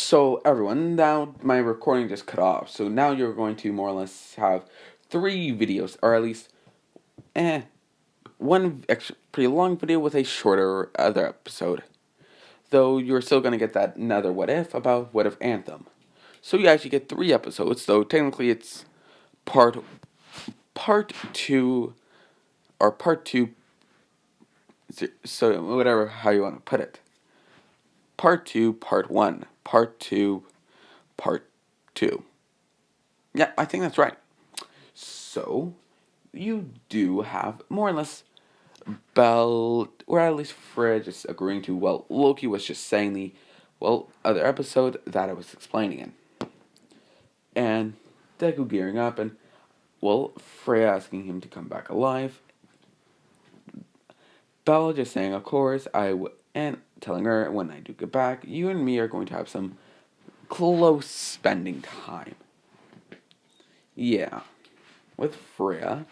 So everyone, now my recording just cut off. So now you're going to more or less have 3 videos, or at least, one pretty long video with a shorter other episode. Though you're still gonna get that another what if about What If Anthem. So you actually get 3 episodes. Though technically it's part two or part two. So whatever how you want to put it. Part 2, part 1, part 2, part 2. Yeah, I think that's right. So, you do have more or less Bell, or at least Fred, just agreeing to, well, Loki was just saying the, other episode that I was explaining in. And Deku gearing up, and, Freya asking him to come back alive. Bella just saying, of course, and telling her, when I do get back, you and me are going to have some close spending time. Yeah. With Freya,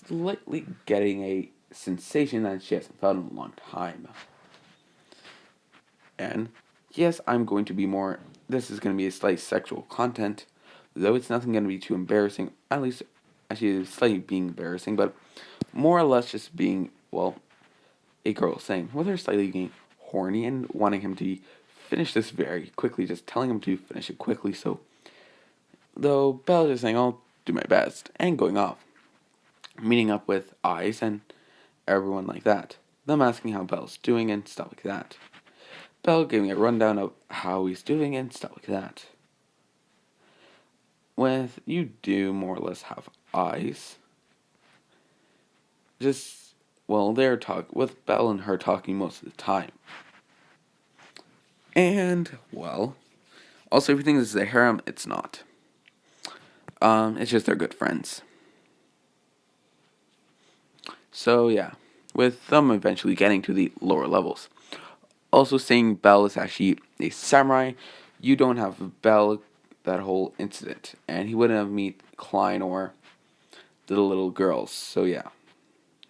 slightly getting a sensation that she hasn't felt in a long time. And yes, I'm going to be more. This is going to be a slight sexual content, though it's nothing going to be too embarrassing. At least, actually, it's slightly being embarrassing, but more or less just being, a girl saying, whether slightly being horny and wanting him to finish this very quickly, just telling him to finish it quickly. So, though Bella's just saying, I'll do my best, and going off. Meeting up with Ice and everyone like that. Them asking how Belle's doing and stuff like that. Belle giving a rundown of how he's doing and stuff like that. With you do more or less have Ice. Just, they're with Belle and her talking most of the time. And, also if you think this is a harem, it's not. It's just they're good friends. So yeah, with them eventually getting to the lower levels. Also saying Belle is actually a samurai, you don't have Belle that whole incident, and he wouldn't have met Klein or the little girls. So yeah,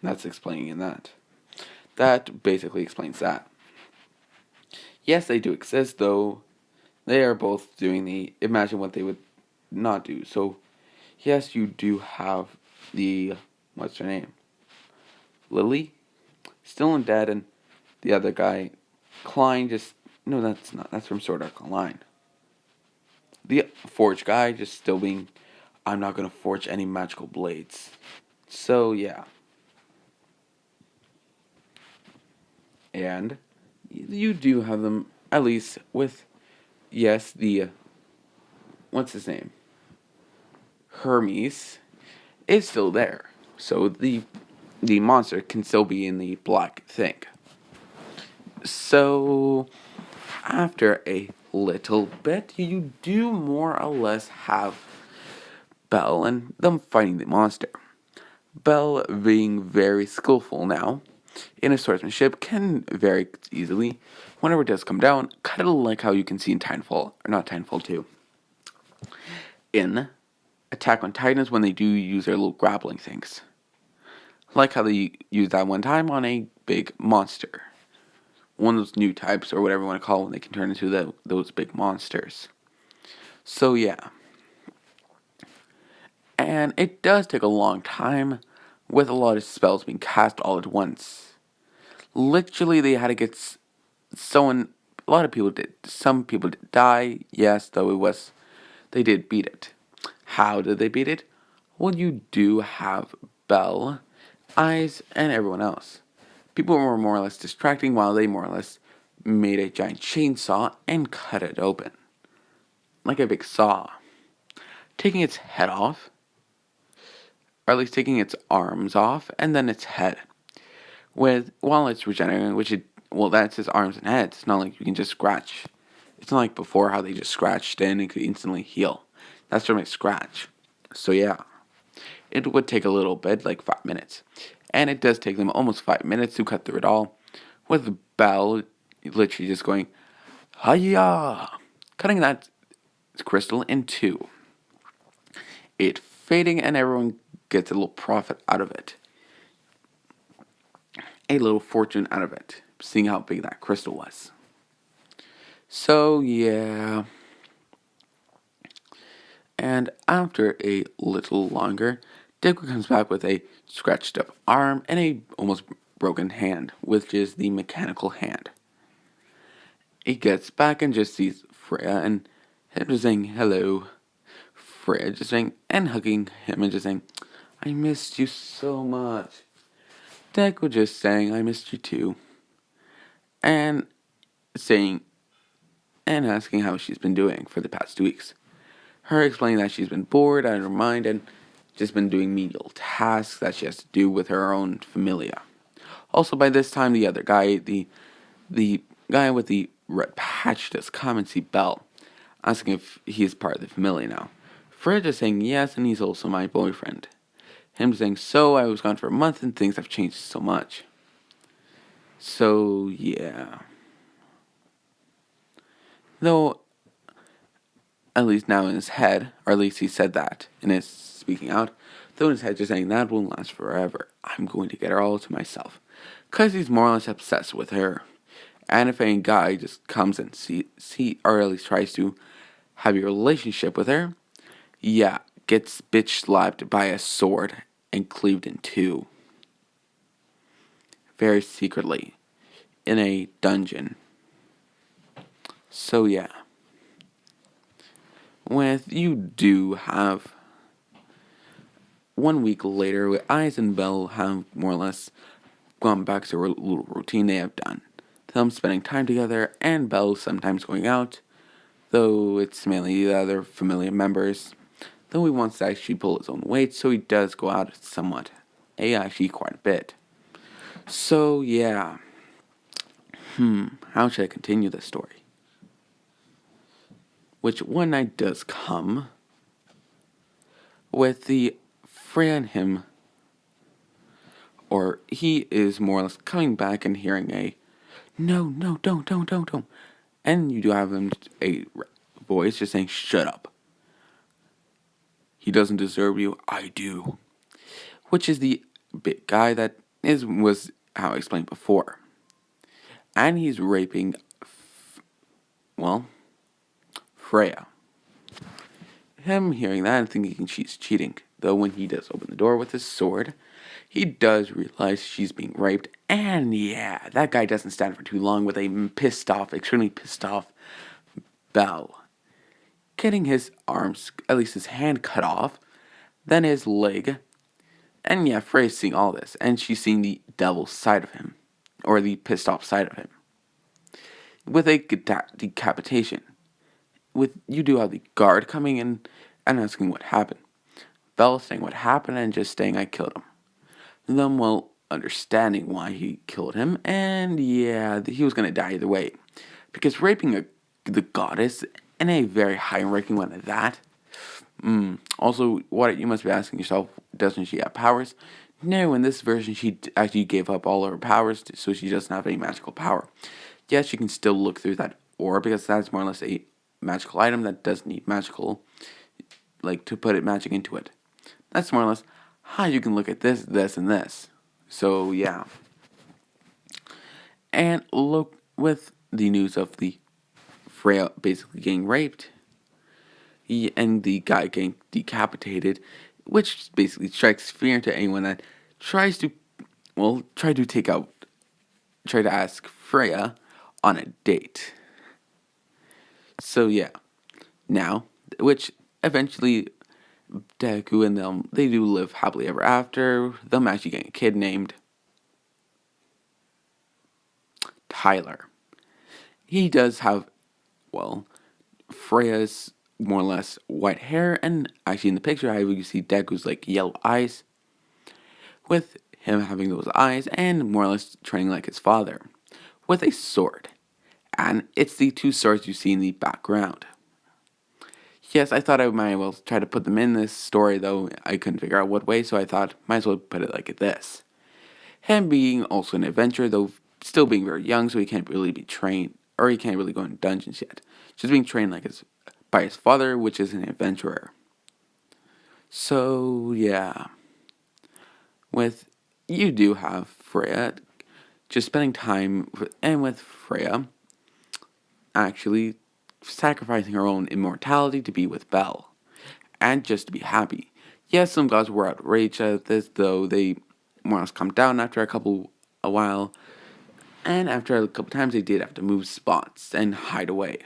that's explaining in that. That basically explains that. Yes, they do exist, though they are both doing the imagine what they would not do. So yes, you do have the what's her name? Lily? Still undead, and the other guy, Klein, no, that's not. That's from Sword Art Online. The forge guy just still being, I'm not gonna forge any magical blades. So yeah. And you do have them, at least with, yes, the, what's his name? Hermes is still there. So the monster can still be in the black thing. So after a little bit, you do more or less have Belle and them fighting the monster. Belle, being very skillful now in his swordsmanship, can very easily, whenever it does come down, kind of like how you can see in Titanfall, or not Titanfall 2, in Attack on Titans when they do use their little grappling things. Like how they used that one time on a big monster. One of those new types, or whatever you want to call it, when they can turn into those big monsters. So yeah. And it does take a long time, with a lot of spells being cast all at once. Literally, they had to get someone. A lot of people did. Some people did die, yes, though they did beat it. How did they beat it? Well, you do have Belle, Eyes, and everyone else. People were more or less distracting while they more or less made a giant chainsaw and cut it open. Like a big saw. Taking its head off, or at least taking its arms off, and then its head. While it's regenerating, that's its arms and head. It's not like you can just scratch. It's not like before how they just scratched and it could instantly heal. That's from a scratch. So yeah, it would take a little bit, like 5 minutes. And it does take them almost 5 minutes to cut through it all, with Belle literally just going, hiya! Cutting that crystal in 2. It fading, and everyone gets a little profit out of it. A little fortune out of it, seeing how big that crystal was. So yeah, and after a little longer, Deku comes back with a scratched up arm and a almost broken hand, which is the mechanical hand. He gets back and just sees Freya and him just saying hello. Freya just saying and hugging him and just saying, I missed you so much. Deku just saying I missed you too. And saying and asking how she's been doing for the past 2 weeks. Her explaining that she's been bored out of her mind and just been doing menial tasks that she has to do with her own familia. Also, by this time, the other guy, the guy with the red patch, does come and see Belle, asking if he is part of the familia now. Fred is saying yes, and he's also my boyfriend. Him saying, so I was gone for a month and things have changed so much. So, yeah. Though, at least now in his head, or at least he said that in his speaking out, though in his head just saying that won't last forever. I'm going to get her all to myself. Because he's more or less obsessed with her. And if any guy just comes and see or at least tries to have a relationship with her, yeah, gets bitch slapped by a sword and cleaved in two. Very secretly. In a dungeon. So yeah. With you do have 1 week later, Eyes and Belle have more or less gone back to a little routine they have done. Them spending time together, and Belle sometimes going out, though it's mainly the other familiar members. Though he wants to actually pull his own weight, so he does go out somewhat. Actually quite a bit. So yeah. How should I continue this story? Which one night does come with the Freya and him, or he is more or less coming back and hearing a no, don't. And you do have him a voice just saying, shut up. He doesn't deserve you, I do. Which is the big guy that was how I explained before. And he's raping, Freya. Him hearing that and thinking she's cheating. Though when he does open the door with his sword, he does realize she's being raped. And yeah, that guy doesn't stand for too long with a extremely pissed off Belle. Getting his arms, at least his hand cut off, then his leg. And yeah, Freya's seeing all this, and she's seeing the devil side of him, or the pissed off side of him, with a decapitation. You do have the guard coming in and asking what happened. Belle saying what happened and just saying I killed him. Them understanding why he killed him, and yeah, he was gonna die either way, because raping the goddess and a very high-ranking one at that. Also, what you must be asking yourself, doesn't she have powers? No, in this version, she actually gave up all her powers, so she doesn't have any magical power. Yes, she can still look through that orb, because that's more or less a magical item that does need magical, to put magic into it. That's more or less how you can look at this, and this. So, yeah. And look, with the news of the Freya basically getting raped, and the guy getting decapitated, which basically strikes fear into anyone that tries to, try to ask Freya on a date. So yeah, now, which eventually Deku and them, they do live happily ever after. Them actually getting a kid named Tyler. He does have, Freya's more or less white hair, and actually in the picture, you see Deku's yellow eyes, with him having those eyes and more or less training like his father, with a sword. And it's the two swords you see in the background. Yes, I thought I might as well try to put them in this story, though I couldn't figure out what way, so I thought might as well put it like this. Him being also an adventurer, though still being very young, so he can't really be trained, or he can't really go in dungeons yet. Just being trained by his father, which is an adventurer. So, yeah. You do have Freya, just spending time with Freya, actually sacrificing her own immortality to be with Belle, and just to be happy. Yes, some gods were outraged at this, though they more or less calmed down after a while, and after a couple times they did have to move spots and hide away.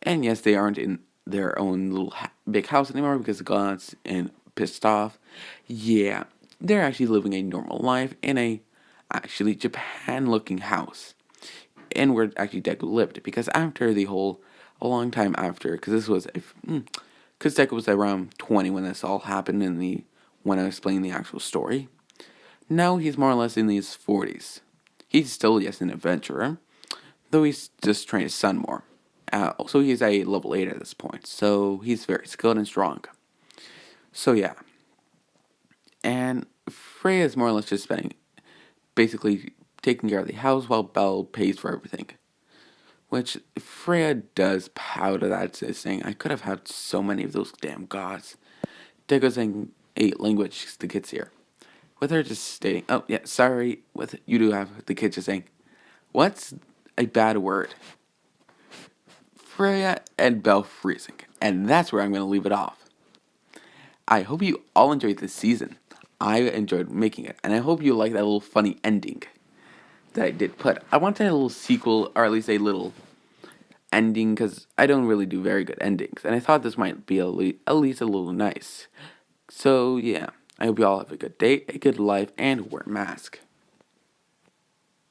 And yes, they aren't in their own little big house anymore because the gods and pissed off. Yeah, they're actually living a normal life in a actually Japan-looking house, and where actually Deku lived. Because after a long time after, because this was because Deku was around 20 when this all happened when I was explaining the actual story. Now he's more or less in his 40s. He's still, yes, an adventurer, though he's just trained his son more. Also, he's a level 8 at this point, so he's very skilled and strong. So, yeah. And Freya is more or less just spending, basically taking care of the house while Belle pays for everything. Which Freya does pout at that, saying, I could have had so many of those damn gods. Deku saying a language the kids here. With her just stating, oh, yeah, sorry, with you do have the kids just saying, what's a bad word? Freya and Belle freezing. And that's where I'm going to leave it off. I hope you all enjoyed this season. I enjoyed making it, and I hope you like that little funny ending that I did put. I wanted a little sequel, or at least a little ending, because I don't really do very good endings, and I thought this might be at least a little nice. So, yeah, I hope you all have a good day, a good life, and wear a mask.